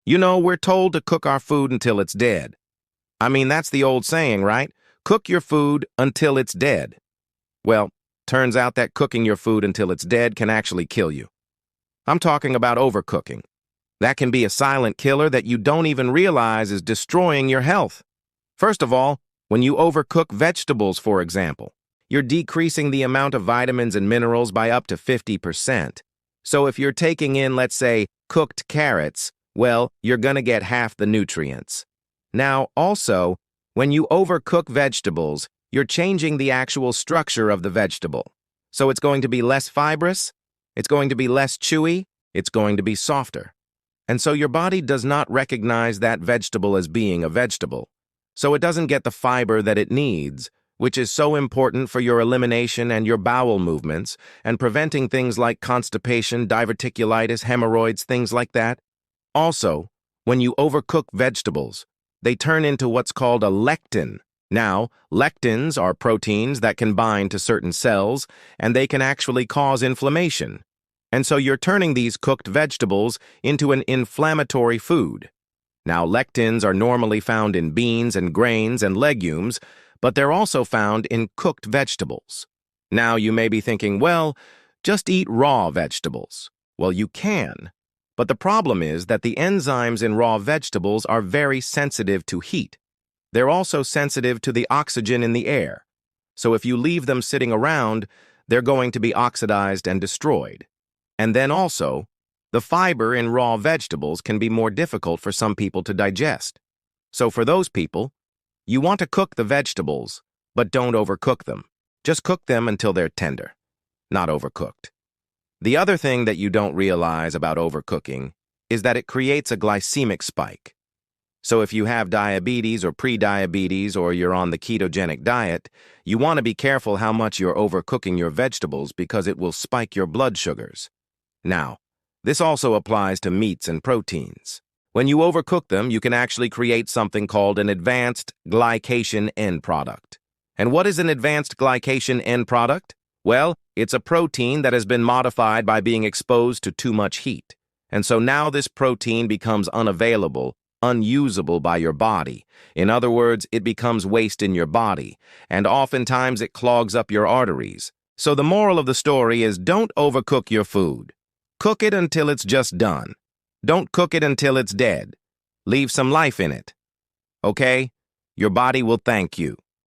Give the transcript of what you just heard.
You know, we're told to cook our food until it's dead. I mean, that's the old saying, right? Cook your food until it's dead. Well, turns out that cooking your food until it's dead can actually kill you. I'm talking about overcooking. That can be a silent killer that you don't even realize is destroying your health. First of all, when you overcook vegetables, for example, you're decreasing the amount of vitamins and minerals by up to 50%. So if you're taking in, let's say, cooked carrots, well, you're gonna get half the nutrients. Now, also, when you overcook vegetables, you're changing the actual structure of the vegetable. So it's going to be less fibrous, it's going to be less chewy, it's going to be softer. And so your body does not recognize that vegetable as being a vegetable. So it doesn't get the fiber that it needs, which is so important for your elimination and your bowel movements, and preventing things like constipation, diverticulitis, hemorrhoids, things like that. Also, when you overcook vegetables, they turn into what's called a lectin. Now, lectins are proteins that can bind to certain cells, and they can actually cause inflammation. And so you're turning these cooked vegetables into an inflammatory food. Now, lectins are normally found in beans and grains and legumes, but they're also found in cooked vegetables. Now, you may be thinking, well, just eat raw vegetables. Well, you can. But the problem is that the enzymes in raw vegetables are very sensitive to heat. They're also sensitive to the oxygen in the air. So if you leave them sitting around, they're going to be oxidized and destroyed. And then also, the fiber in raw vegetables can be more difficult for some people to digest. So for those people, you want to cook the vegetables, but don't overcook them. Just cook them until they're tender, not overcooked. The other thing that you don't realize about overcooking is that it creates a glycemic spike. So if you have diabetes or pre-diabetes or you're on the ketogenic diet, you want to be careful how much you're overcooking your vegetables because it will spike your blood sugars. Now, this also applies to meats and proteins. When you overcook them, you can actually create something called an advanced glycation end product. And what is an advanced glycation end product? Well, it's a protein that has been modified by being exposed to too much heat. And so now this protein becomes unavailable, unusable by your body. In other words, it becomes waste in your body, and oftentimes it clogs up your arteries. So the moral of the story is don't overcook your food. Cook it until it's just done. Don't cook it until it's dead. Leave some life in it. Okay? Your body will thank you.